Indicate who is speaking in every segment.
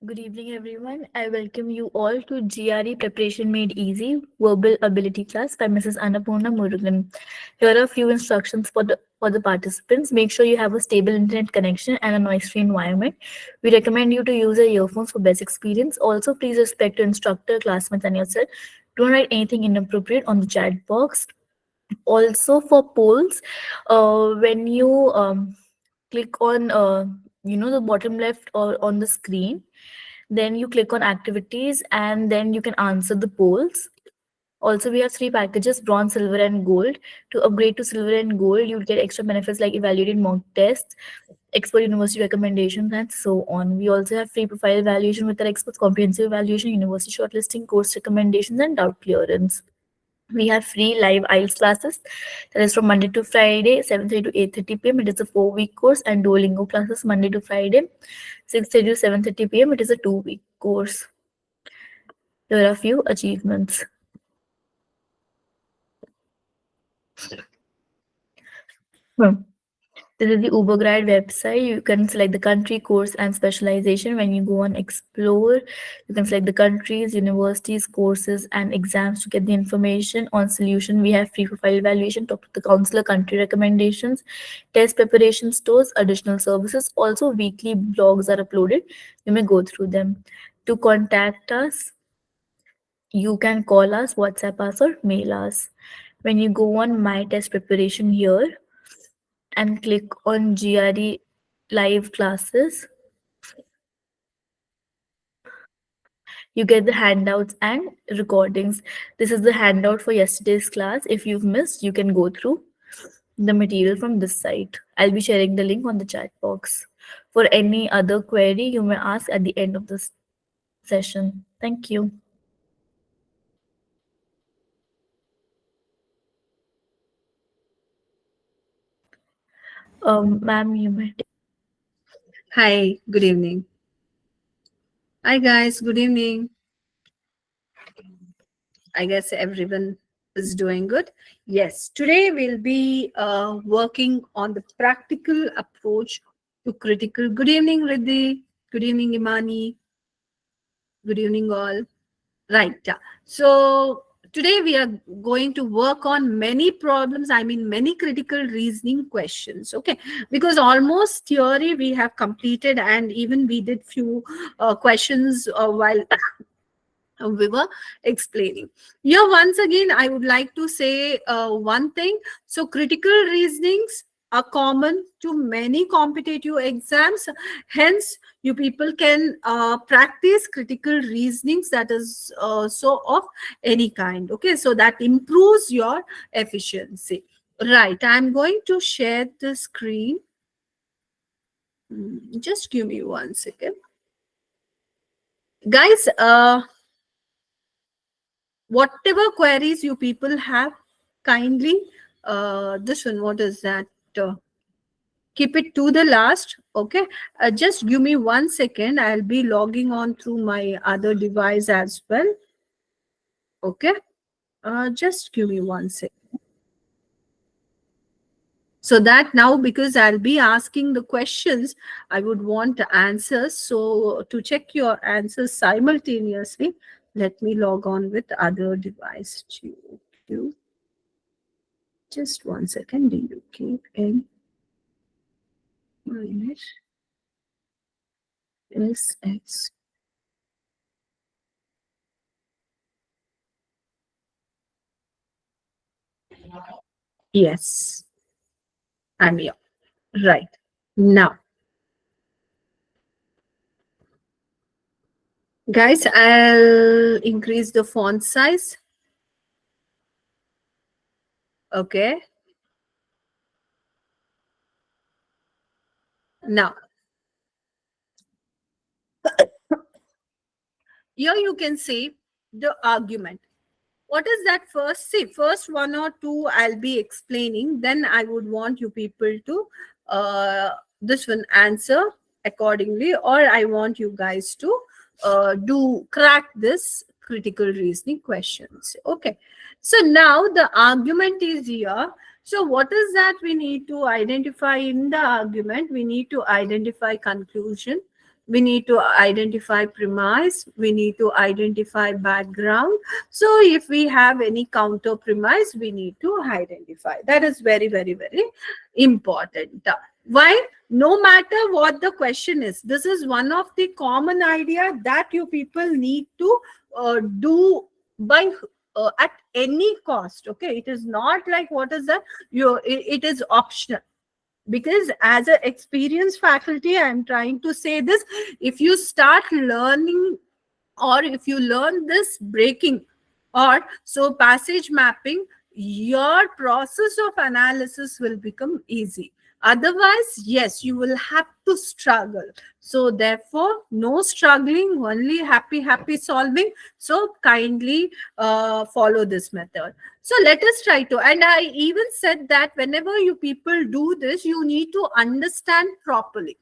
Speaker 1: Good evening, everyone. I welcome you all to GRE Preparation Made Easy Verbal Ability class by Mrs. Annapurna Murugan. Here are a few instructions for the participants. Make sure you have a stable internet connection and a noise-free environment. We recommend you to use your earphones for best experience. Also, please respect your instructor, classmates, and yourself. Don't write anything inappropriate on the chat box. Also, for polls, when you click on the bottom left or on the screen, then you click on activities and then you can answer the polls. Also, we have three packages: bronze, silver, and gold. To upgrade to silver and gold, you'll get extra benefits like evaluated mock tests, expert university recommendations, and so on. We also have free profile evaluation with our experts, comprehensive evaluation, university shortlisting, course recommendations, and doubt clearance. We have free live IELTS classes that is from Monday to Friday, 7:30 to 8:30 p.m. It is a 4-week course, and Duolingo classes Monday to Friday, 6:30 to 7:30 p.m. It is a 2-week course. There are a few achievements. Hmm. This is the Ubergrad website. You can select the country, course, and specialization. When you go on Explore, you can select the countries, universities, courses, and exams to get the information on solution. We have free profile evaluation, talk to the counselor, country recommendations, test preparation stores, additional services. Also, weekly blogs are uploaded. You may go through them. To contact us, you can call us, WhatsApp us, or mail us. When you go on My Test Preparation here, and click on GRE live classes, you get the handouts and recordings. This is the handout for yesterday's class. If you've missed, you can go through the material from this site. I'll be sharing the link on the chat box. For any other query, you may ask at the end of this session. Thank you. Ma'am, you may.
Speaker 2: Hi, good evening. Hi, guys, good evening. I guess everyone is doing good. Yes, today we'll be working on the practical approach to critical. Good evening, Riddhi. Good evening, Imani. Good evening, all. Right. So today we are going to work on many problems. I mean, many critical reasoning questions. Okay, because almost theory we have completed, and even we did few questions while we were explaining. Here, once again, I would like to say one thing. So, critical reasonings are common to many competitive exams. Hence, you people can practice critical reasonings that is so of any kind. Okay, so that improves your efficiency. Right, I'm going to share the screen. Just give me 1 second. Guys, whatever queries you people have, kindly this one, what is that, keep it to the last. Okay, just give me 1 second, I'll be logging on through my other device as well. Okay, just give me 1 second, so that now, because I'll be asking the questions, I would want answers. So to check your answers simultaneously, let me log on with other device. Just 1 second. Do you keep in minus SX? Yes, I'm here. Right. Now, guys, I'll increase the font size. Okay. Now, here you can see the argument. What is that first? See, first one or two I'll be explaining. Then I would want you people to this one answer accordingly, or I want you guys to do crack this critical reasoning questions. Okay. So now the argument is here. So what is that we need to identify in the argument? We need to identify conclusion. We need to identify premise, we need to identify background. So if we have any counter premise, we need to identify. That is very, very, very important. Why? No matter what the question is, this is one of the common idea that you people need to do by at any cost. Okay, it is not like what is that it is optional, because as an experienced faculty I am trying to say this. If you start learning, or if you learn this breaking or so passage mapping, your process of analysis will become easy. Otherwise, yes, you will have to struggle. So therefore, no struggling, only happy solving. So kindly follow this method. So let us try to, and I even said that whenever you people do this, you need to understand properly.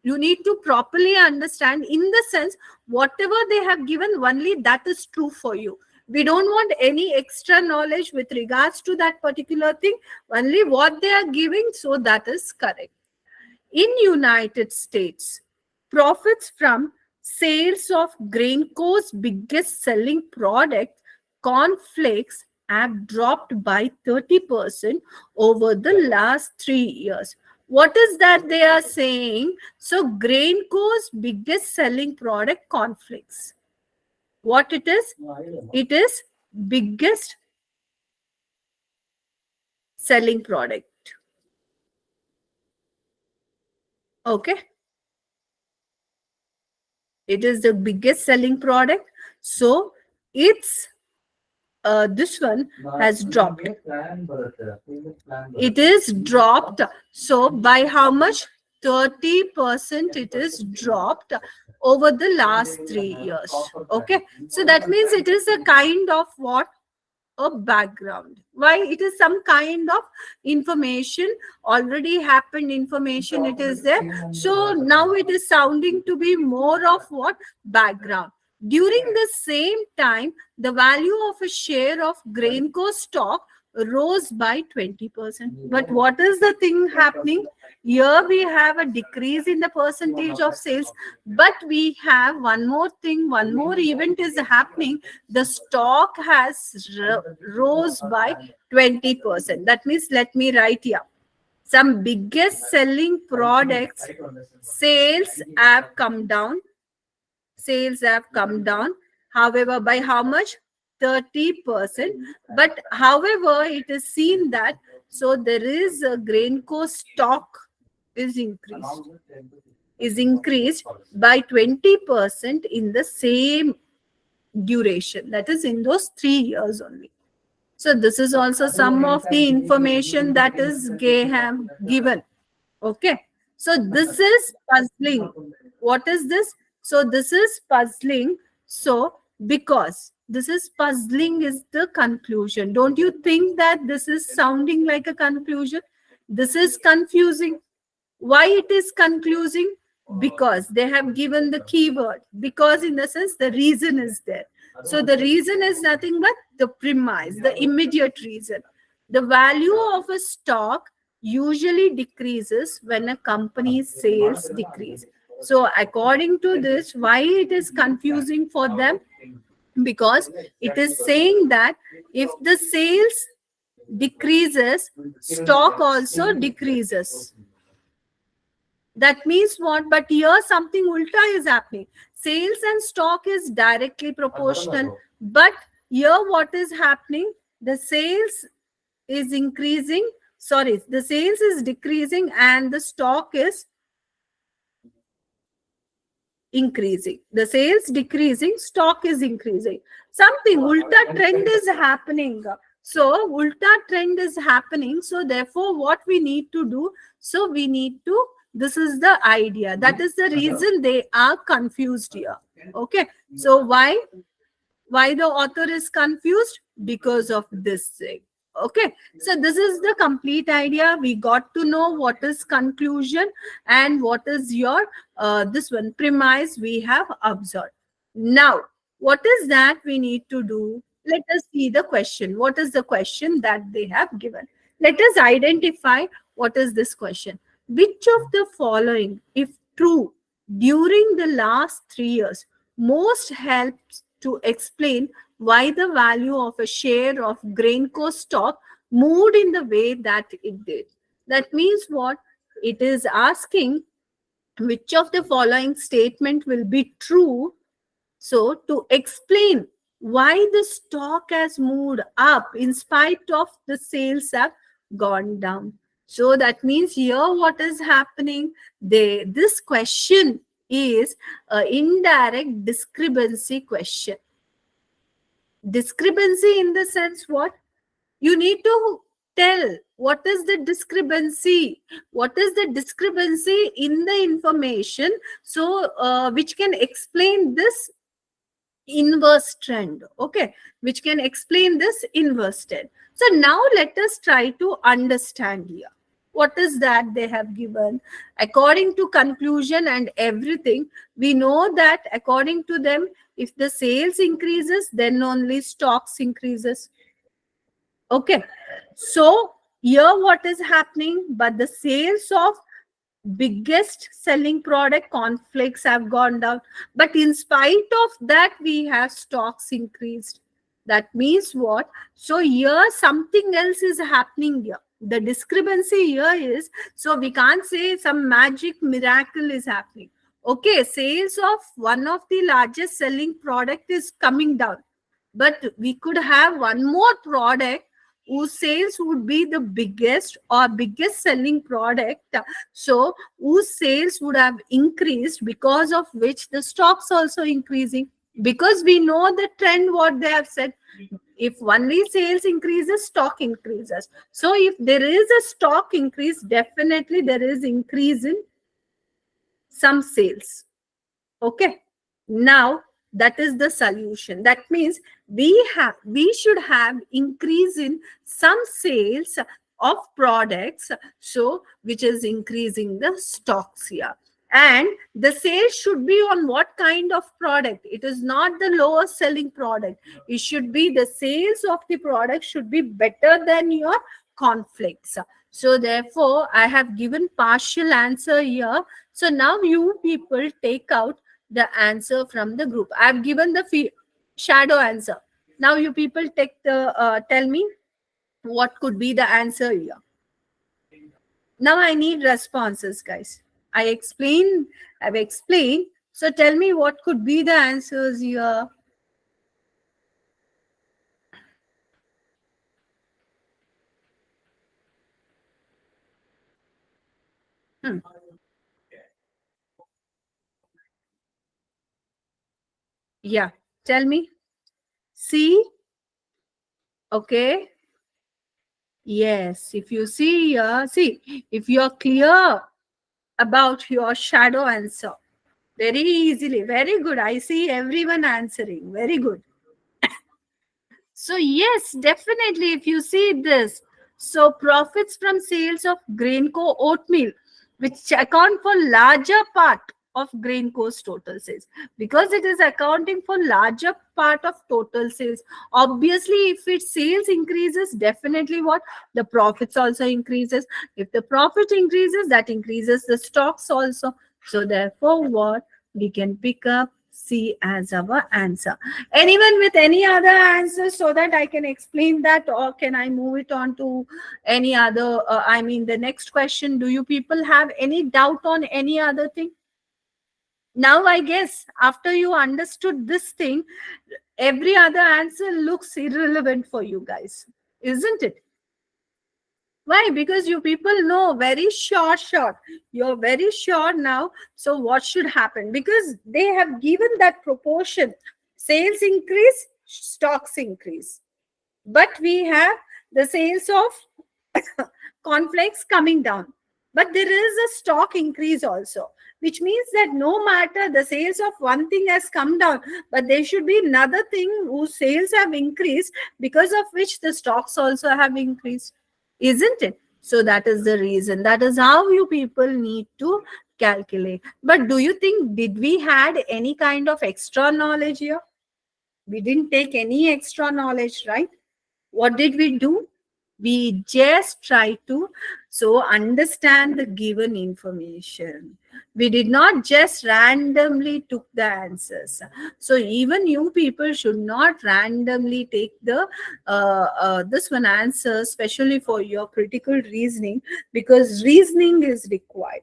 Speaker 2: You need to properly understand, in the sense whatever they have given, only that is true for you. We don't want any extra knowledge with regards to that particular thing. Only what they are giving, so that is correct. In United States, profits from sales of Grainco's biggest selling product, cornflakes, have dropped by 30% over the last 3 years. What is that they are saying? So Grainco's biggest selling product, cornflakes. What it is? It is biggest selling product. Okay. It is the biggest selling product. So it's this one has dropped. It is dropped. So by how much? 30% it is dropped over the last 3 years. Okay. So that means it is a kind of what? A background. Why? It is some kind of information, already happened information, it is there. So now it is sounding to be more of what? Background. During the same time, the value of a share of Grainco stock rose by 20%. But what is the thing happening? Here we have a decrease in the percentage of sales, but we have one more thing, one more event is happening. The stock has rose by 20%. That means, let me write here. Some biggest selling products, sales have come down. Sales have come down. However, by how much? 30%. But however, it is seen that, so there is a Grainco stock is increased by 20% in the same duration. That is in those 3 years only. So this is also some of the information that is given. Okay. So this is puzzling. What is this? So this is puzzling. So because this is puzzling is the conclusion. Don't you think that this is sounding like a conclusion? This is confusing. Why it is confusing? Because they have given the keyword. Because in the sense the reason is there. So the reason is nothing but the premise, the immediate reason. The value of a stock usually decreases when a company's sales decrease. So according to this, why it is confusing for them? Because it is saying that if the sales decreases, stock also decreases. That means what? But here something ulta is happening. Sales and stock is directly proportional. But here what is happening? The sales is increasing. Sorry, the sales is decreasing and the stock is increasing. The sales decreasing, stock is increasing. Something ulta trend is happening. So ulta trend is happening. So therefore what we need to do? So we need to, this is the idea. That is the reason they are confused here. Okay. So why the author is confused? Because of this thing. Okay, so this is the complete idea. We got to know what is conclusion and what is your this one premise we have observed. Now what is that we need to do? Let us see the question. What is the question that they have given? Let us identify what is this question. Which of the following, if true, during the last 3 years most helps to explain why the value of a share of Grainco stock moved in the way that it did. That means what? It is asking which of the following statement will be true, so to explain why the stock has moved up in spite of the sales have gone down. So that means here what is happening? This question is an indirect discrepancy question. Discrepancy in the sense what? You need to tell what is the discrepancy. What is the discrepancy in the information? So which can explain this inverse trend, okay, which can explain this inverse trend. So now let us try to understand here what is that they have given. According to conclusion and everything, we know that according to them, if the sales increases, then only stocks increases. Okay, so here what is happening? But the sales of biggest selling product conflicts have gone down, but in spite of that we have stocks increased. That means what? So here something else is happening here. The discrepancy here is, so we can't say some magic miracle is happening. Okay, sales of one of the largest selling product is coming down, but we could have one more product whose sales would be the biggest or biggest selling product, so whose sales would have increased, because of which the stocks also increasing. Because we know the trend what they have said, if only sales increases, stock increases. So if there is a stock increase, definitely there is increase in some sales. Okay, now that is the solution. That means we should have increase in some sales of products, so which is increasing the stocks here. And the sales should be on what kind of product? It is not the lowest selling product. It should be the sales of the product should be better than your conflicts. So therefore I have given partial answer here. So now you people take out the answer from the group. I have given the shadow answer. Now you people take the tell me what could be the answer here. Now I need responses, guys. I've explained. So tell me what could be the answers here. Hmm. Yeah, tell me. See? Okay. Yes, if you see here, see, if you're clear about your shadow answer, very easily, very good. I see everyone answering. Very good. So yes, definitely, if you see this, so profits from sales of Grainco oatmeal, which account for larger part of Grainco's total sales, because it is accounting for larger part of total sales. Obviously, if its sales increases, definitely what? The profits also increases. If the profit increases, that increases the stocks also. So therefore, what? We can pick up C as our answer. Anyone with any other answers, so that I can explain that, or can I move it on to any other? I mean, the next question. Do you people have any doubt on any other thing? Now, I guess after you understood this thing, every other answer looks irrelevant for you guys, isn't it? Why? Because you people know very short. You're very sure now. So what should happen? Because they have given that proportion. Sales increase, stocks increase. But we have the sales of cornflakes coming down. But there is a stock increase also, which means that no matter the sales of one thing has come down, but there should be another thing whose sales have increased, because of which the stocks also have increased, isn't it? So that is the reason. That is how you people need to calculate. But do you think, did we had any kind of extra knowledge here? We didn't take any extra knowledge, right? What did we do? We just try to understand the given information. We did not just randomly took the answers. So even you people should not randomly take the this one answer, especially for your critical reasoning, because reasoning is required.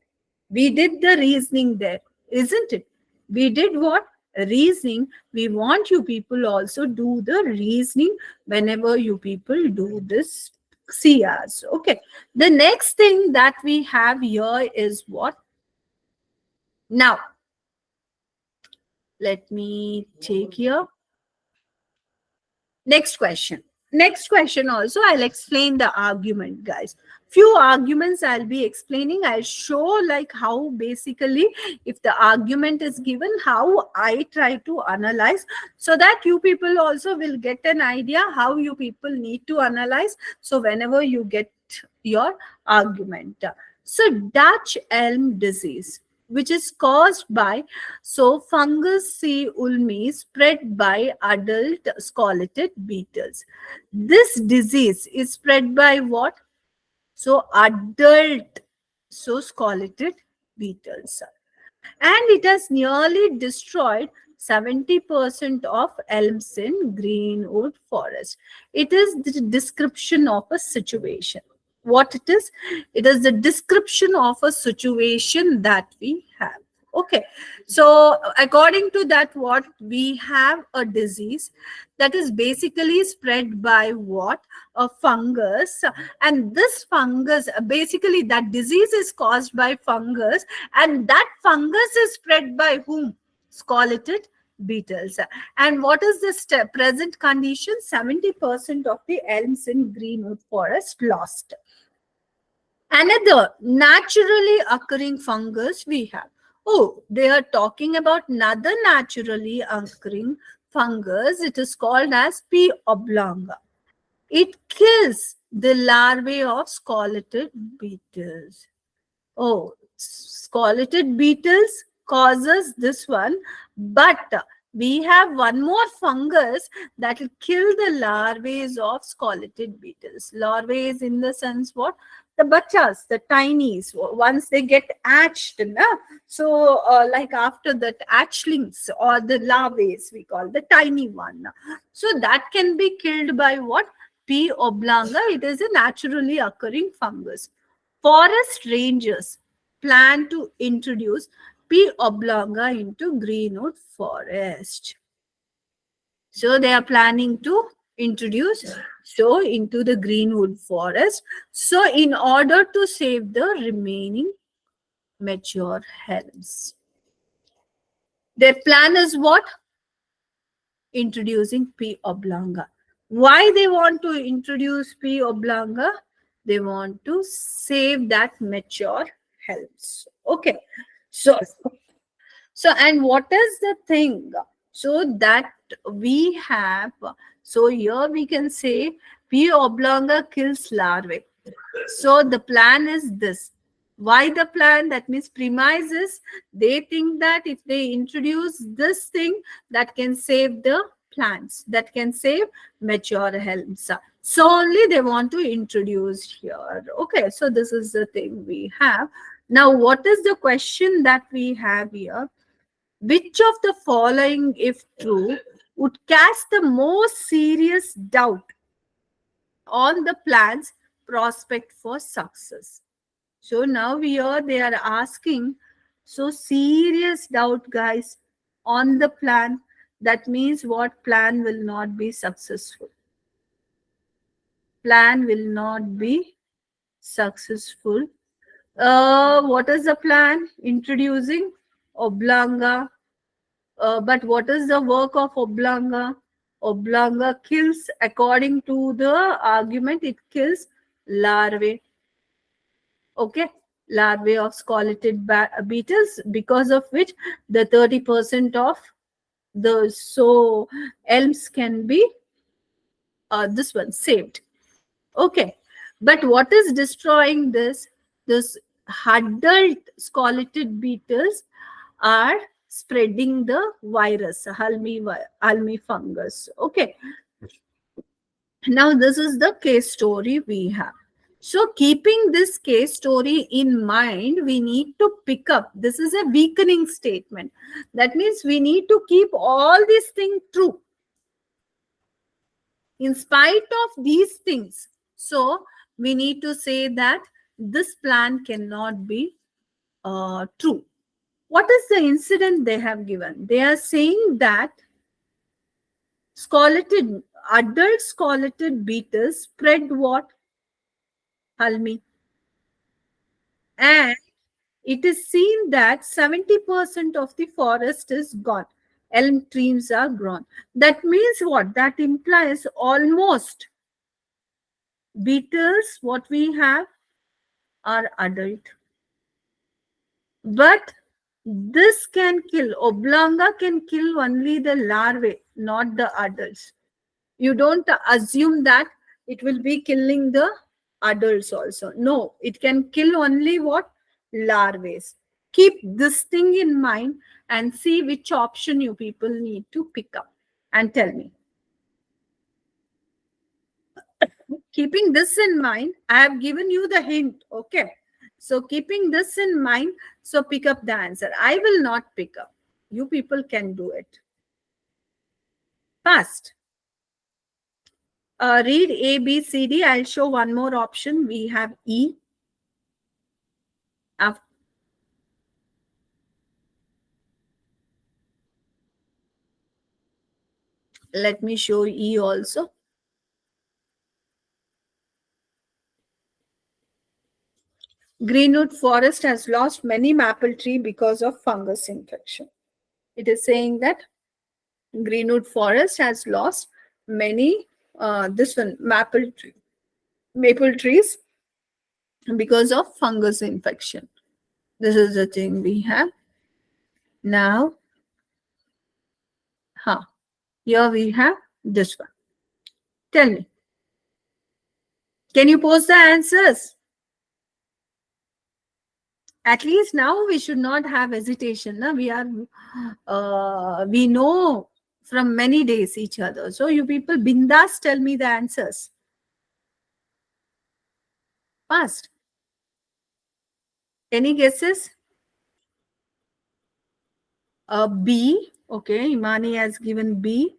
Speaker 2: We did the reasoning there, isn't it? We did what? Reasoning. We want you people also do the reasoning whenever you people do this CRs. Okay. The next thing that we have here is what? Now, let me take here. Next question. Next question also, I'll explain the argument, guys. Few arguments I'll be explaining. I'll show like how basically if the argument is given, how I try to analyze, so that you people also will get an idea how you people need to analyze. So whenever you get your argument. So Dutch elm disease, which is caused by fungus C. ulmi spread by adult scoleted beetles. This disease is spread by what? So adult scoleted beetles. And it has nearly destroyed 70% of elms in Greenwood Forest. It is the description of a situation. What it is? It is the description of a situation that we have. Okay, so according to that, what we have a disease that is basically spread by what? A fungus. And this fungus, basically that disease is caused by fungus, and that fungus is spread by whom? Scoleted beetles. And what is the present condition? 70% of the elms in Greenwood Forest lost. Another naturally occurring fungus we have. Oh, they are talking about another naturally occurring fungus. It is called as P. oblonga. It kills the larvae of scoleted beetles. Oh, scoleted beetles causes this one, but we have one more fungus that will kill the larvae of scoleted beetles. Larvae is in the sense what? The bachas, the tinies, once they get hatched, so like after that hatchlings or the larvae, we call the tiny one. So that can be killed by what? P. oblonga. It is a naturally occurring fungus. Forest rangers plan to introduce P. oblonga into Greenwood Forest. So they are planning to introduce into the Greenwood Forest. So in order to save the remaining mature elms. Their plan is what? Introducing P. oblonga. Why they want to introduce P. oblonga? They want to save that mature elms. Okay. So, and what is the thing? So that we have, so here we can say P. oblonga kills larvae. So the plan is this. Why the plan? That means premises. They think that if they introduce this thing, that can save the plants, that can save mature elms. So only they want to introduce here. Okay, so this is the thing we have. Now, what is the question that we have here? Which of the following, if true, would cast the most serious doubt on the plan's prospect for success? So now here they are asking, so serious doubt, guys, on the plan. That means what? Plan will not be successful. Plan will not be successful. What is the plan? Introducing oblonga. But what is the work of oblonga? Oblonga kills, according to the argument, it kills larvae. Okay, larvae of scoleted beetles, because of which the 30% of the elms can be this one saved. Okay, but what is destroying this? This adult scoleted beetles are spreading the virus, Halmi fungus. Okay. Now, this is the case story we have. So, keeping this case story in mind, we need to pick up. This is a weakening statement. That means we need to keep all these things true in spite of these things. So, we need to say that this plan cannot be true. What is the incident they have given? They are saying that scoleted adult scoleted beetles spread what? Halmi. And it is seen that 70% of the forest is gone. Elm trees are gone. That means what? That implies almost beetles, what we have, are adult. But this can kill, oblonga can kill only the larvae, not the adults. You don't assume that it will be killing the adults also. No, it can kill only what? Larvae. Keep this thing in mind and see which option you people need to pick up and tell me. Keeping this in mind, I have given you the hint. Okay. So keeping this in mind, so pick up the answer. I will not pick up. You people can do it. Fast. Read A, B, C, D. I'll show one more option. We have E. Let me show E also. Greenwood forest has lost many maple tree because of fungus infection. It is saying that Greenwood forest has lost many maple trees because of fungus infection. This is the thing we have. Now, here we have this one. Tell me. Can you post the answers? At least now we should not have hesitation. Na? We know from many days each other. So you people bindas tell me the answers. Fast. Any guesses? B. Okay, Imani has given B.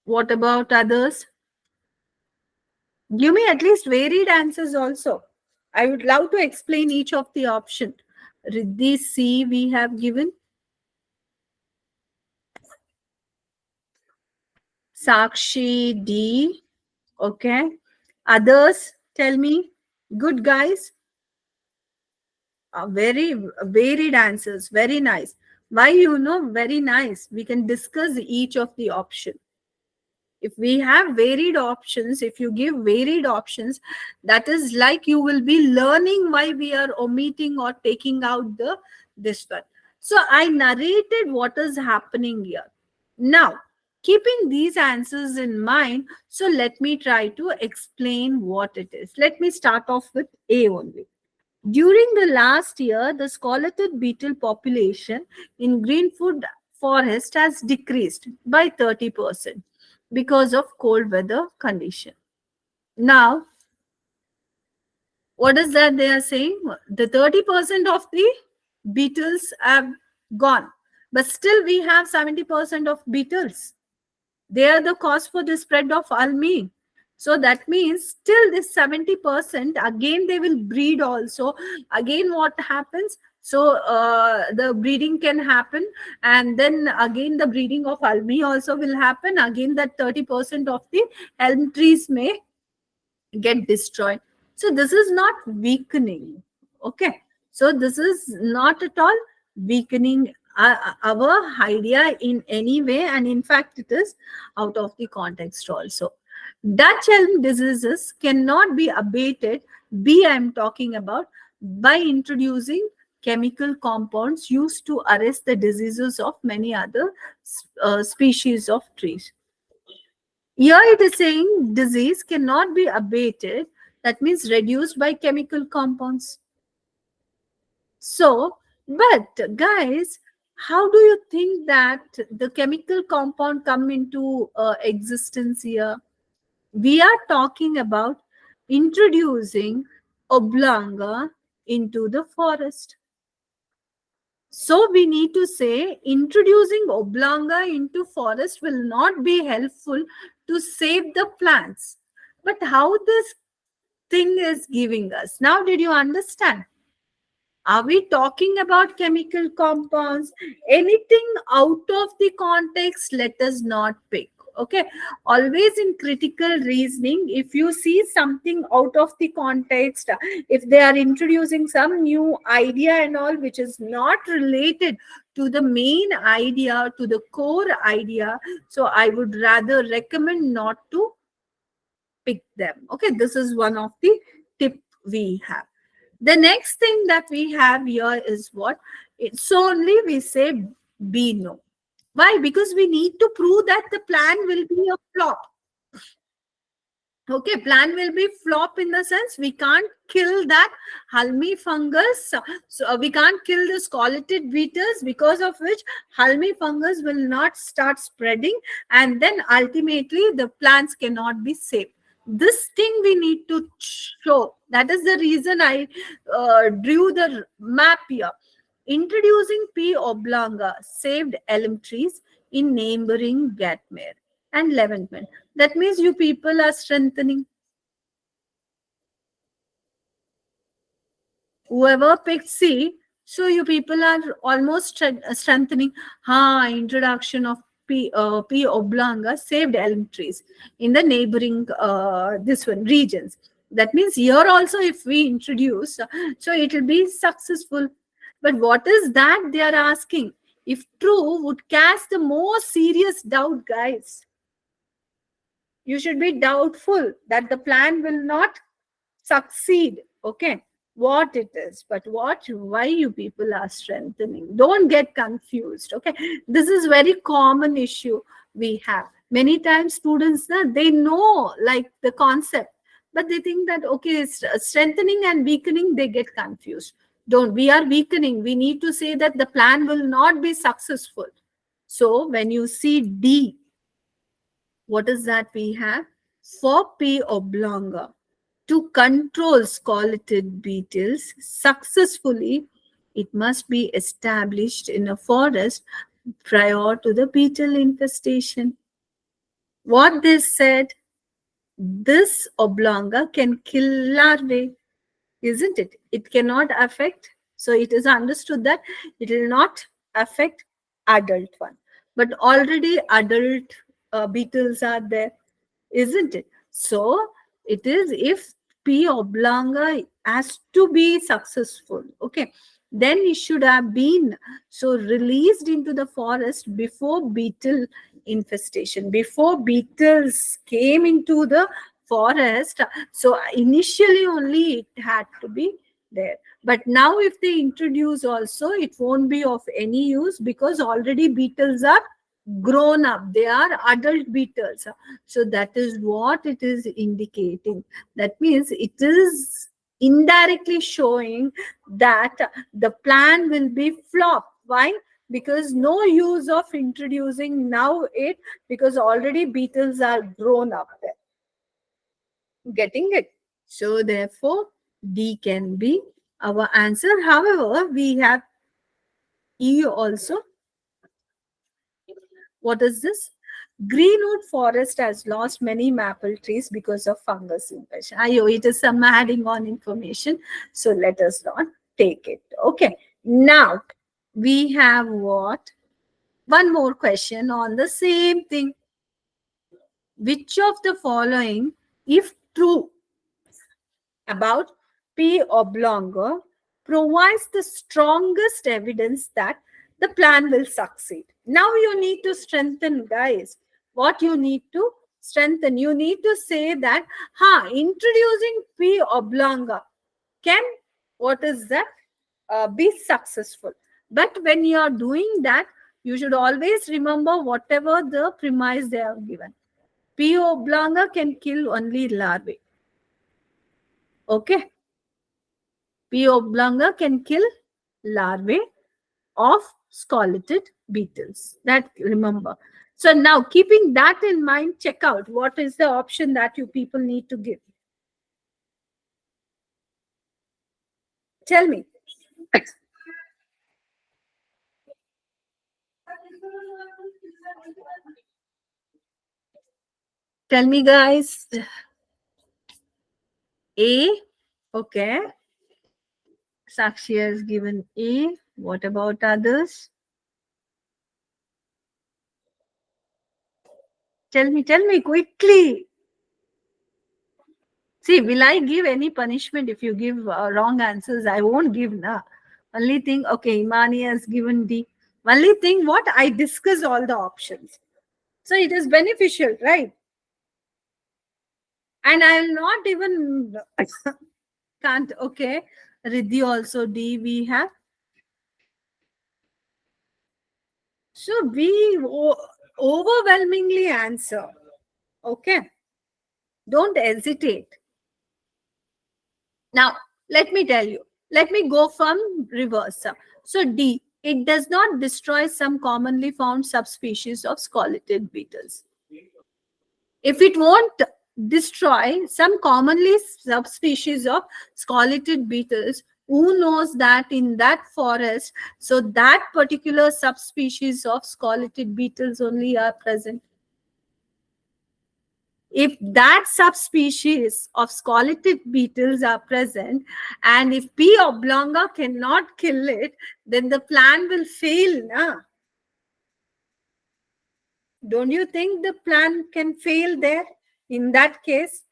Speaker 2: What about others? Give me at least varied answers also. I would love to explain each of the option. Riddhi C we have given. Sakshi D. Okay. Others, tell me. Good guys. Very varied answers. Very nice. Why very nice. We can discuss each of the option. If we have varied options, if you give varied options, that is like you will be learning why we are omitting or taking out this one. So I narrated what is happening here. Now, keeping these answers in mind, so let me try to explain what it is. Let me start off with A only. During the last year, the scarlet beetle population in Greenwood forest has decreased by 30% because of cold weather condition. Now, what is that they are saying? The 30% of the beetles have gone, but still we have 70% of beetles. They are the cause for the spread of algae. So that means still this 70%, again they will breed also. Again what happens? So the breeding can happen, and then again the breeding of algae also will happen. Again that 30% of the elm trees may get destroyed. So this is not weakening. Okay. So this is not at all weakening our idea in any way, and in fact it is out of the context also. Dutch elm diseases cannot be abated, B I am talking about, by introducing chemical compounds used to arrest the diseases of many other species of trees. Here it is saying disease cannot be abated, that means reduced by chemical compounds. So, but guys, How do you think that the chemical compound come into existence here? We are talking about introducing oblonga into the forest. So we need to say introducing oblonga into forest will not be helpful to save the plants. But how this thing is giving us? Now did you understand? Are we talking about chemical compounds? Anything out of the context, let us not pick. Okay. Always in critical reasoning, if you see something out of the context, if they are introducing some new idea and all which is not related to the main idea, to the core idea, so I would rather recommend not to pick them. Okay. This is one of the tip we have. The next thing that we have here is what? It's only we say be no. Why? Because we need to prove that the plan will be a flop. Okay, plan will be flop in the sense we can't kill that Halmi fungus. So we can't kill the scoleted beetles, because of which Halmi fungus will not start spreading, and then ultimately the plants cannot be saved. This thing we need to show. That is the reason I drew the map here. Introducing P. oblonga saved elm trees in neighboring Gatmere and Levantman. That means you people are strengthening. Whoever picked C, so you people are almost strengthening. Introduction of P. oblonga saved elm trees in the neighboring this one regions. That means here also if we introduce, so it will be successful. But what is that they are asking? If true, would cast the more serious doubt, guys. You should be doubtful that the plan will not succeed. Okay, what it is, but what, why you people are strengthening, don't get confused. Okay, this is very common issue we have. Many times students, they know like the concept, but they think that okay, strengthening and weakening, they get confused. Don't, we are weakening, we need to say that the plan will not be successful. So when you see D, what is that we have? For P. oblonga, to control scoleted beetles successfully, it must be established in a forest prior to the beetle infestation. What they said, this oblonga can kill larvae, isn't it? It cannot affect. So it is understood that it will not affect adult one. But already adult beetles are there, isn't it? So it is, if P. oblonga has to be successful, okay, then it should have been so released into the forest before beetle infestation, before beetles came into the forest. So initially only it had to be there. But now if they introduce also, it won't be of any use, because already beetles are grown up, they are adult beetles. So that is what it is indicating. That means it is indirectly showing that the plan will be flop. Why? Because no use of introducing now it, because already beetles are grown up there. Getting it? So therefore D can be our answer. However, we have E also. What is this? Greenwood forest has lost many maple trees because of fungus infection. It is some adding on information, so let us not take it. Okay. Now we have what? One more question on the same thing. Which of the following, if true, about P. oblonga provides the strongest evidence that the plan will succeed? Now you need to strengthen, guys. What you need to strengthen? You need to say that, introducing P. oblonga can, what is that? Be successful. But when you are doing that, you should always remember whatever the premise they have given. P. oblonga can kill only larvae. Okay. P. oblonga can kill larvae of scarleted beetles. That remember. So now keeping that in mind, check out what is the option that you people need to give. Tell me. Tell me, guys. A. Okay. Sakshi has given A. What about others? Tell me quickly. See, will I give any punishment if you give wrong answers? I won't give, na. Only thing, okay, Imani has given D. Only thing, what I discuss all the options. So it is beneficial, right? And I'll not even can't. Okay, Riddhi also D we have. So we overwhelmingly answer. Okay, don't hesitate. Now, let me tell you. Let me go from reverse. So D, it does not destroy some commonly found subspecies of scarleted beetles. If it won't destroy some commonly subspecies of scarleted beetles, who knows that in that forest, so that particular subspecies of scarleted beetles only are present. If that subspecies of scarleted beetles are present, and if P. oblonga cannot kill it, then the plan will fail. Na? Don't you think the plan can fail there in that case?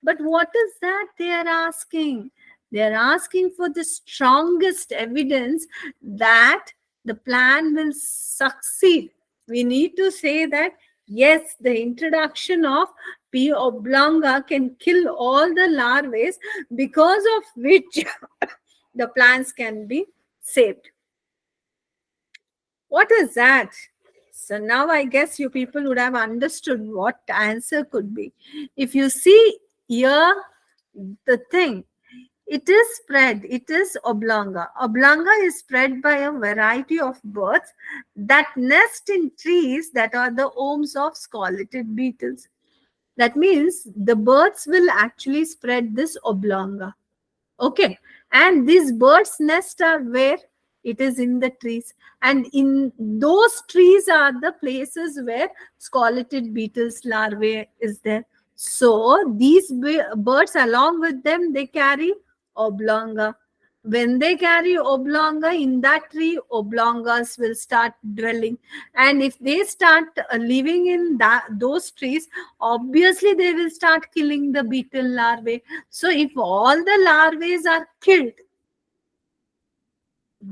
Speaker 2: But what is that they are asking? They are asking for the strongest evidence that the plan will succeed. We need to say that yes, the introduction of P. oblonga can kill all the larvae, because of which the plants can be saved. What is that? So now I guess you people would have understood what answer could be. If you see here, the thing, it is spread, it is oblonga. Oblonga is spread by a variety of birds that nest in trees that are the homes of scarleted beetles. That means the birds will actually spread this oblonga. Okay. And these birds' nest are where? It is in the trees. And in those trees are the places where scarleted beetles larvae is there. So these birds, along with them, they carry oblonga. When they carry oblonga in that tree, oblongas will start dwelling. And if they start living in those trees, obviously they will start killing the beetle larvae. So if all the larvae are killed,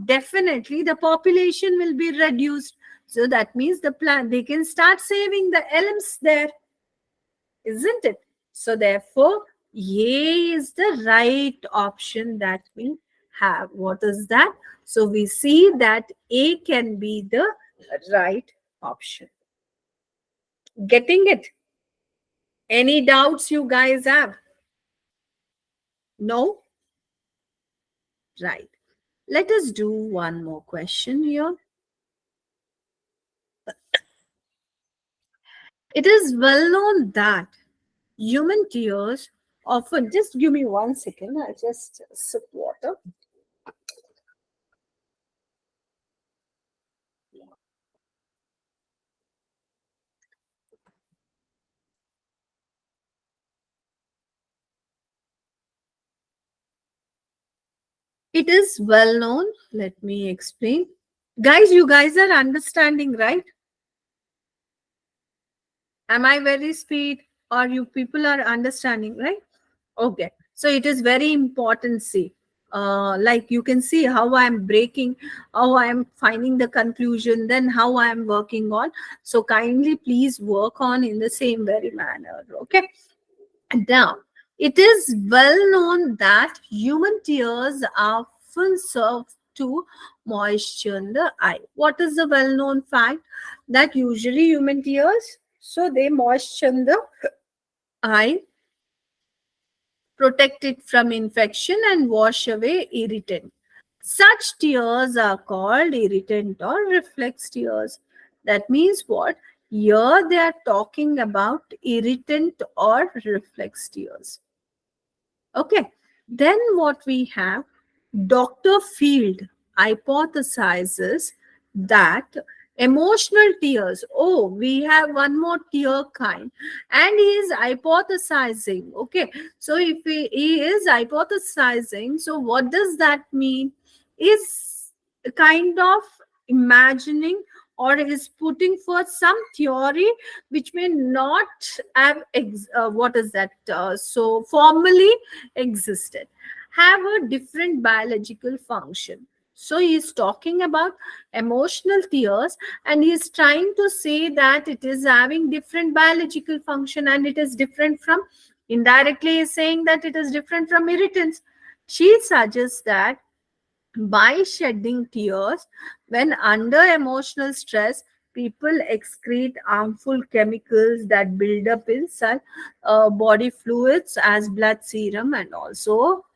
Speaker 2: definitely the population will be reduced. So that means the plant, they can start saving the elms there, isn't it? So therefore, A is the right option that we have. What is that? So we see that A can be the right option. Getting it? Any doubts you guys have? No? Right. Let us do one more question here. It is well known that human tears often, just give me 1 second, I'll just sip water. It is well known. Let me explain. Guys, you guys are understanding, right? Am I very speed or you people are understanding, right? Okay. So it is very important. See, like you can see how I'm breaking, how I'm finding the conclusion, then how I'm working on. So kindly please work on in the same very manner. Okay. Now, it is well known that human tears often serve to moisture the eye. What is the well known fact? That usually human tears, so they moisture the eye, protect it from infection and wash away irritant. Such tears are called irritant or reflex tears. That means what? Here they are talking about irritant or reflex tears. Okay. Then what we have, Dr. Field hypothesizes that emotional tears. Oh, we have one more tear kind, and he is hypothesizing. Okay, so if he is hypothesizing, so what does that mean? Is kind of imagining or is putting forth some theory which may not have what is that so formally existed, have a different biological function. So he is talking about emotional tears, and he is trying to say that it is having different biological function and it is different from, indirectly he is saying that it is different from irritants. She suggests that by shedding tears, when under emotional stress, people excrete harmful chemicals that build up inside body fluids as blood serum, and also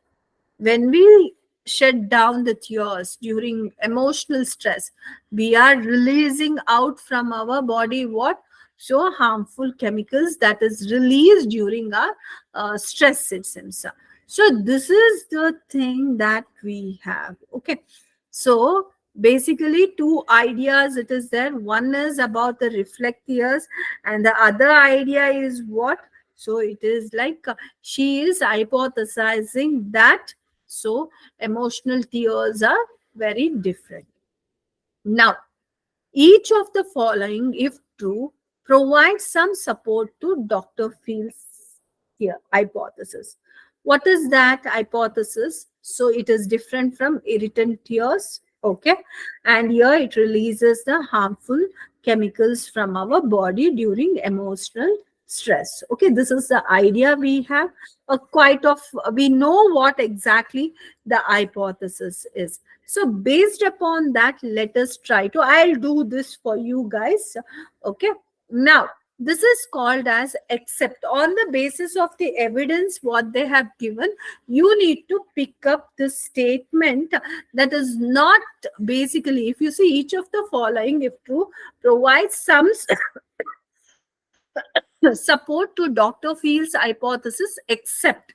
Speaker 2: when we shut down the tears during emotional stress, we are releasing out from our body what? So harmful chemicals that is released during our stress systems. So this is the thing that we have. Okay. So basically two ideas it is there. One is about the reflect tears, and the other idea is what? So it is like she is hypothesizing that so emotional tears are very different. Now, each of the following, if true, provides some support to Dr. Field's hypothesis. What is that hypothesis? So it is different from irritant tears. Okay. And here it releases the harmful chemicals from our body during emotional stress. Okay. This is the idea we have. Quite of we know what exactly the hypothesis is. So based upon that, let us try to, I'll do this for you guys. Okay. Now, this is called as accept. On the basis of the evidence what they have given, you need to pick up the statement that is not basically, if you see each of the following, if true, provides some support to Dr. Field's hypothesis, except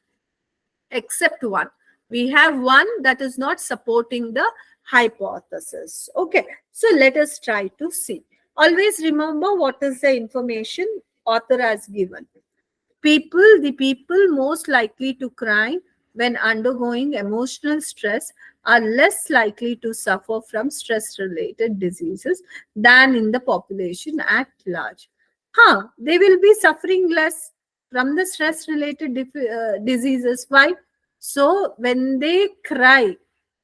Speaker 2: one. We have one that is not supporting the hypothesis. Okay, so let us try to see. Always remember what is the information author has given. The people most likely to cry when undergoing emotional stress are less likely to suffer from stress related diseases than in the population at large. They will be suffering less from the stress related diseases. Why? So when they cry,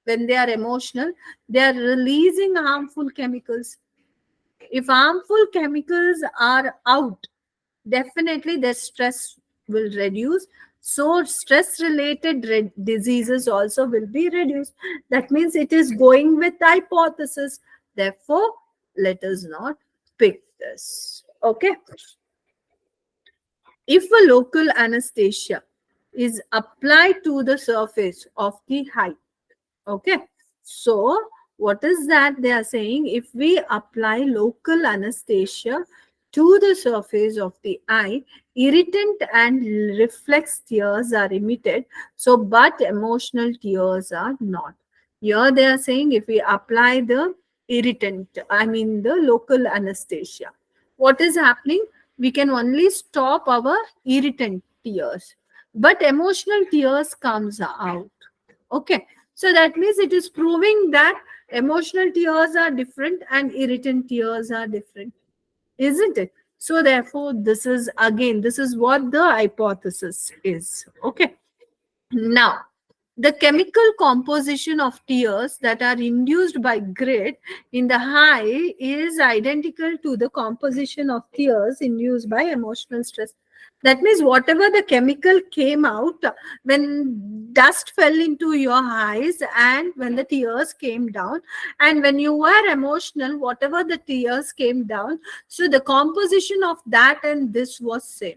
Speaker 2: when they are emotional, they are releasing harmful chemicals. If harmful chemicals are out, definitely their stress will reduce. So stress related diseases also will be reduced. That means it is going with the hypothesis. Therefore, let us not pick this. Okay. If a local anesthesia is applied to the surface of the eye, okay, so what is that they are saying? If we apply local anesthesia to the surface of the eye, irritant and reflex tears are emitted, so but emotional tears are not. Here they are saying if we apply the irritant, I mean the local anesthesia, what is happening? We can only stop our irritant tears, but emotional tears comes out. Okay, so that means it is proving that emotional tears are different and irritant tears are different, isn't it? So therefore, this is again, this is what the hypothesis is. Okay. Now, the chemical composition of tears that are induced by grit in the eye is identical to the composition of tears induced by emotional stress. That means whatever the chemical came out when dust fell into your eyes and when the tears came down, and when you were emotional, whatever the tears came down, so the composition of that and this was same.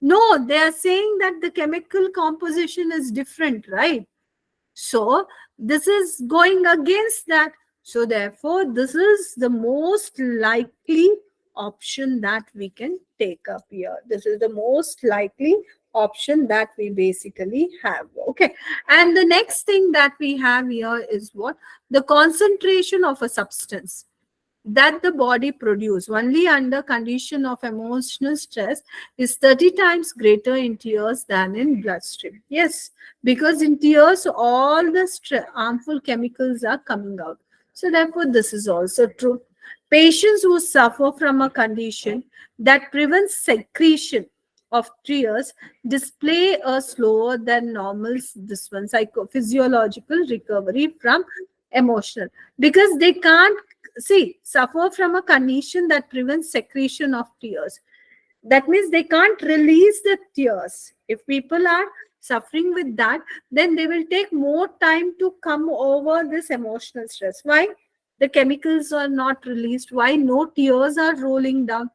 Speaker 2: No, they are saying that the chemical composition is different, right? So This is going against that. So therefore, this is the most likely option that we can take up here. This is the most likely option that we basically have. Okay. And the next thing that we have here is what? The concentration of a substance that the body produce only under condition of emotional stress is 30 times greater in tears than in bloodstream. Yes, because in tears all the harmful chemicals are coming out. So therefore this is also true. Patients who suffer from a condition that prevents secretion of tears display a slower than normal this one psychophysiological recovery from emotional, because they can't see suffer from a condition that prevents secretion of tears. That means they can't release the tears. If people are suffering with that, then they will take more time to come over this emotional stress. Why? The chemicals are not released. Why? No tears are rolling down.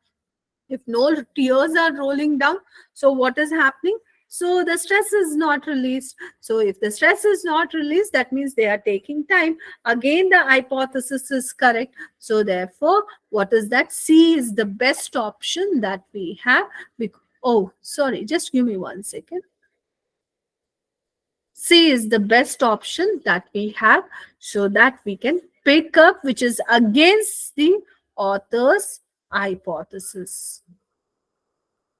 Speaker 2: If no tears are rolling down, so what is happening? So the stress is not released. So if the stress is not released, that means they are taking time. Again, the hypothesis is correct. So therefore, what is that? C is the best option that we have. Oh, sorry, just give me 1 second. C is the best option that we have, so that we can pick up, which is against the author's hypothesis.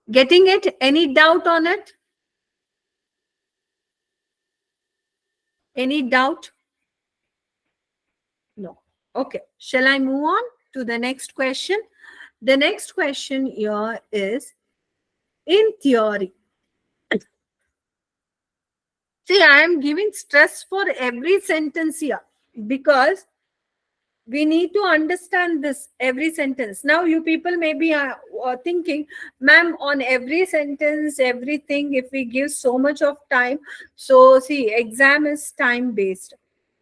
Speaker 2: Getting it? Any doubt on it? Any doubt? No. Okay. Shall I move on to the next question? The next question here is, in theory. See, I am giving stress for every sentence here because we need to understand this every sentence. Now you people may be thinking, ma'am, on every sentence, everything, if we give so much of time, so see, exam is time based.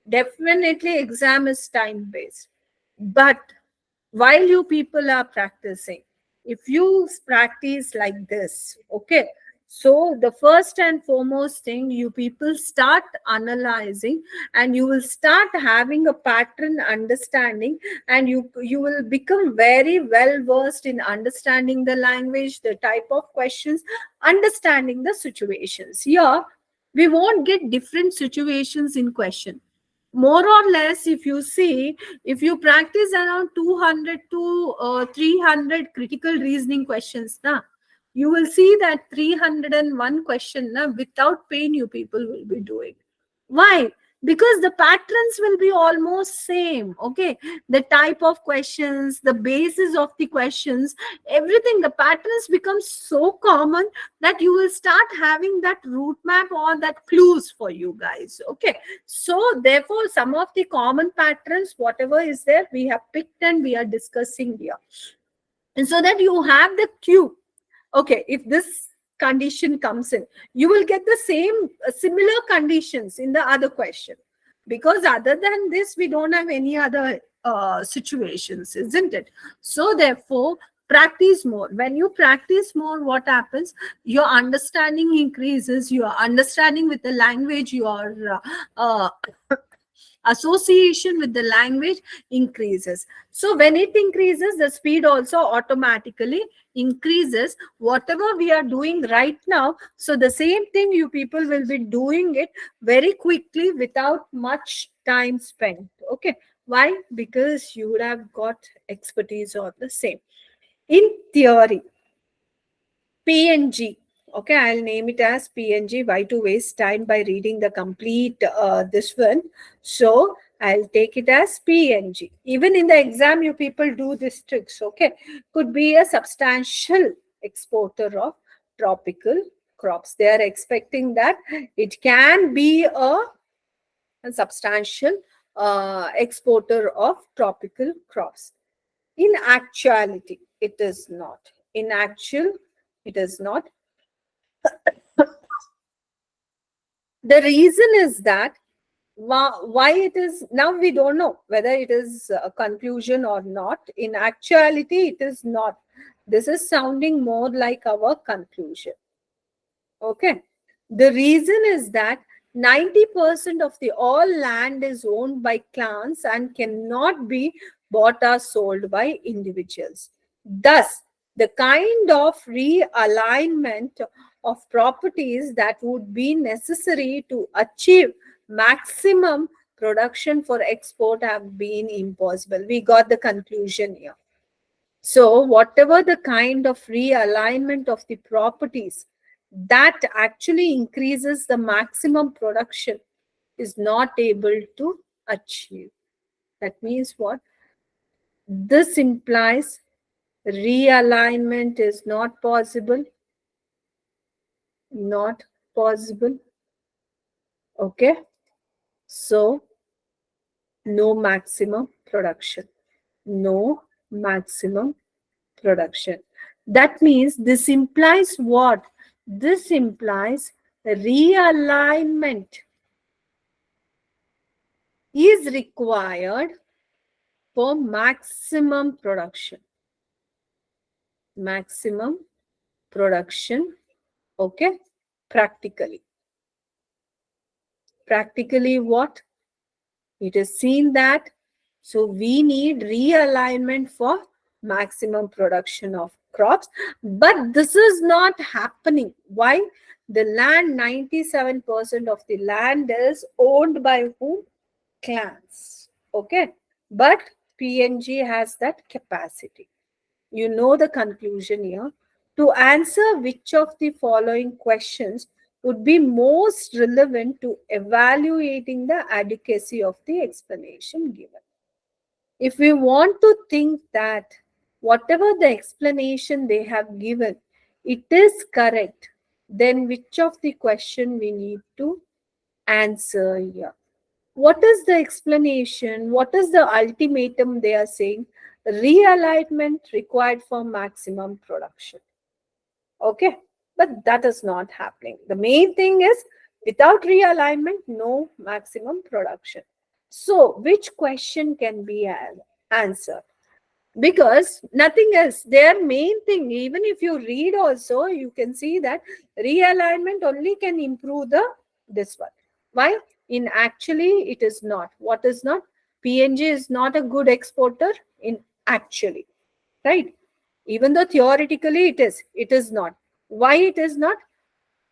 Speaker 2: Definitely exam is time based, but while you people are practicing, if you practice like this, okay, so the first and foremost thing, you people start analyzing and you will start having a pattern understanding, and you will become very well versed in understanding the language, the type of questions, understanding the situations. Here we won't get different situations in question. More or less, if you see, if you practice around 200 to 300 critical reasoning questions now, you will see that 301 question now, without pain, you people will be doing. Why? Because the patterns will be almost same. Okay, the type of questions, the basis of the questions, everything, the patterns become so common that you will start having that route map or that clues for you guys. Okay, so therefore some of the common patterns, whatever is there, we have picked and we are discussing here, and so that you have the cue. Okay, if this condition comes in, you will get the same similar conditions in the other question, because other than this we don't have any other situations, isn't it? So therefore, practice more. When you practice more, what happens? Your understanding increases, your understanding with the language, your association with the language increases. So when it increases, the speed also automatically increases. Whatever we are doing right now, so the same thing you people will be doing it very quickly without much time spent. Okay, why? Because you would have got expertise on the same. In theory, PNG. Okay, I'll name it as PNG. Why to waste time by reading the complete this one? So I'll take it as PNG. Even in the exam, you people do these tricks. Okay, could be a substantial exporter of tropical crops. They are expecting that it can be a substantial exporter of tropical crops. In actuality, it is not. In actual, it is not. The reason is that why it is now, we don't know whether it is a conclusion or not. In actuality, it is not. This is sounding more like our conclusion. Okay. The reason is that 90% of the all land is owned by clans and cannot be bought or sold by individuals. Thus, the kind of realignment of properties that would be necessary to achieve maximum production for export have been impossible. We got the conclusion here. So, whatever the kind of realignment of the properties that actually increases the maximum production is not able to achieve. That means what? This implies realignment is not possible. Not possible. Okay. So, no maximum production. No maximum production. That means this implies what? This implies realignment is required for maximum production. Maximum production, okay? Practically. Practically what? It is seen that, so we need realignment for maximum production of crops, but this is not happening. Why? The land, 97% of the land is owned by whom? Clans. Okay, but PNG has that capacity. You know the conclusion here. To answer which of the following questions would be most relevant to evaluating the adequacy of the explanation given. If we want to think that whatever the explanation they have given, it is correct, then which of the question we need to answer here? What is the explanation? What is the ultimatum they are saying? Realignment required for maximum production. Okay, but that is not happening. The main thing is without realignment, no maximum production. So, which question can be answered? Because nothing else, their main thing, even if you read also, you can see that realignment only can improve the this one. Why? In actually, it is not. What is not? PNG is not a good exporter in actually, right? Even though theoretically it is not. Why it is not?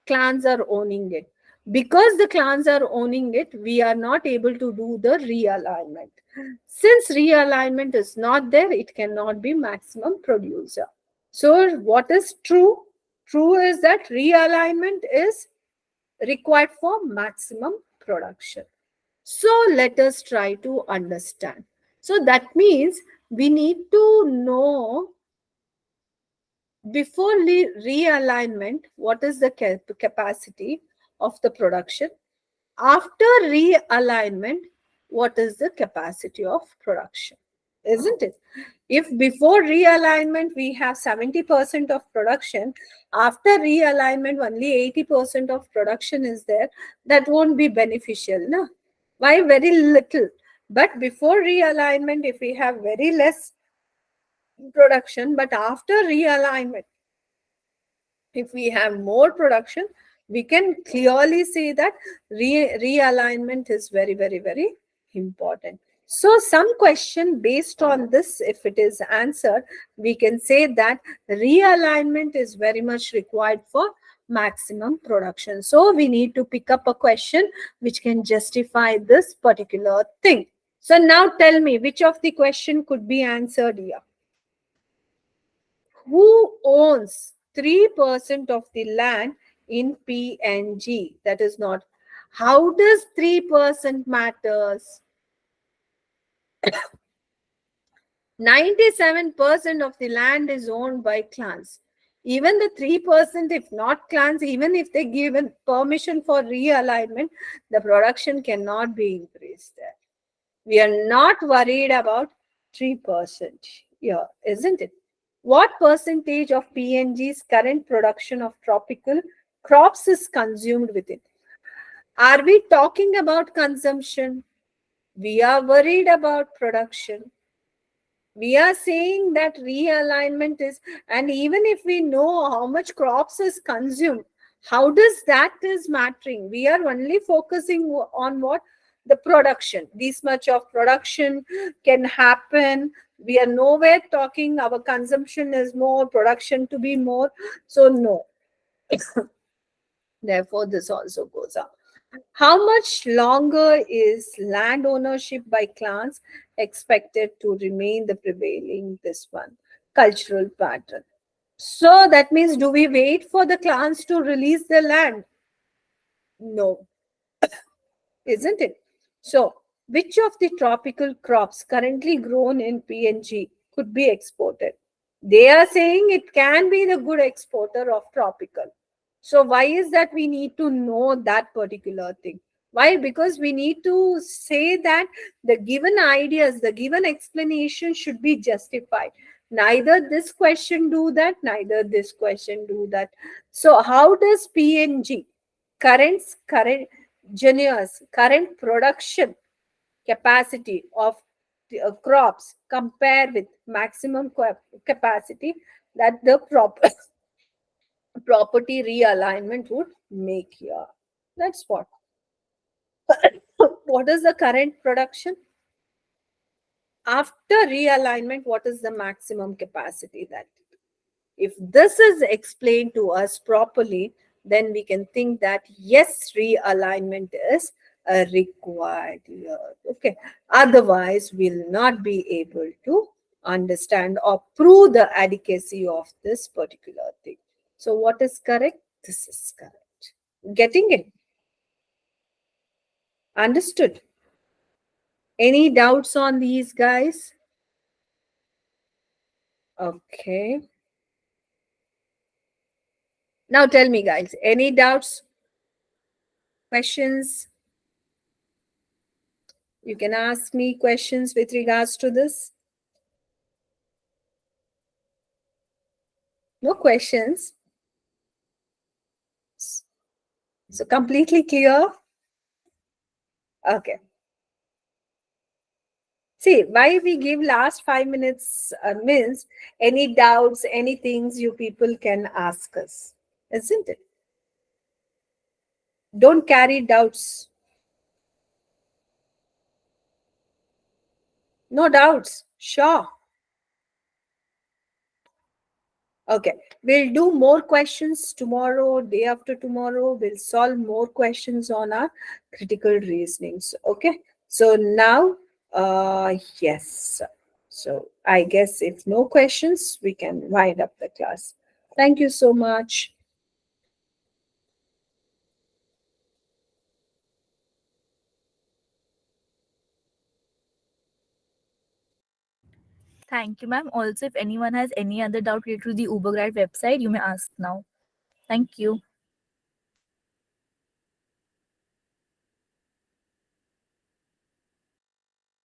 Speaker 2: Clans are owning it. Because the clans are owning it, we are not able to do the realignment. Since realignment is not there, it cannot be maximum producer. So what is true? True is that realignment is required for maximum production. So let us try to understand. So that means we need to know before realignment, what is the capacity of the production? After realignment, what is the capacity of production? Isn't it? If before realignment we have 70% of production, after realignment only 80% of production is there, that won't be beneficial. No? Why? Very little. But before realignment, if we have very less production, but after realignment, if we have more production, we can clearly see that realignment is very, very, very important. So some question based on this, if it is answered, we can say that realignment is very much required for maximum production. So we need to pick up a question which can justify this particular thing. So now tell me, which of the question could be answered here? Who owns 3% of the land in PNG? That is not. How does 3% matters? 97% of the land is owned by clans. Even the 3%, if not clans, even if they given permission for realignment, the production cannot be increased there. We are not worried about 3% here, isn't it? What percentage of PNG's current production of tropical crops is consumed within? Are we talking about consumption? We are worried about production. We are saying that realignment is, and even if we know how much crops is consumed, How does that is mattering? We are only focusing on what? The production. This much of production can happen. We are nowhere talking our consumption is more, production to be more. So no. Therefore, this also goes up. How much longer is land ownership by clans expected to remain the prevailing this one cultural pattern? So that means, do we wait for the clans to release the land? No, isn't it? So, which of the tropical crops currently grown in PNG could be exported? They are saying it can be the good exporter of tropical. So why is that we need to know that particular thing? Why? Because we need to say that the given ideas, the given explanation should be justified. Neither this question do that, neither this question do that. So how does PNG, current genus, current production capacity of the, crops compare with maximum capacity that the property realignment would make here? That's what. What is the current production? After realignment, what is the maximum capacity that? If this is explained to us properly, then we can think that yes, realignment is required here. Okay. Otherwise, we'll not be able to understand or prove the adequacy of this particular thing. So, what is correct? This is correct. Getting it? Understood? Any doubts on these guys? Okay. Now tell me, guys, any doubts, questions? You can ask me questions with regards to this. No questions. So completely clear? Okay. See, why we give last 5 minutes means any doubts, any things you people can ask us, isn't it? Don't carry doubts. No doubts. Sure. Okay, we'll do more questions tomorrow, day after tomorrow. We'll solve more questions on our critical reasonings. Okay, so now, yes. So I guess if no questions, we can wind up the class. Thank you so much.
Speaker 1: Thank you, ma'am. Also, if anyone has any other doubt related to the Ubergrad website, you may ask now. Thank you.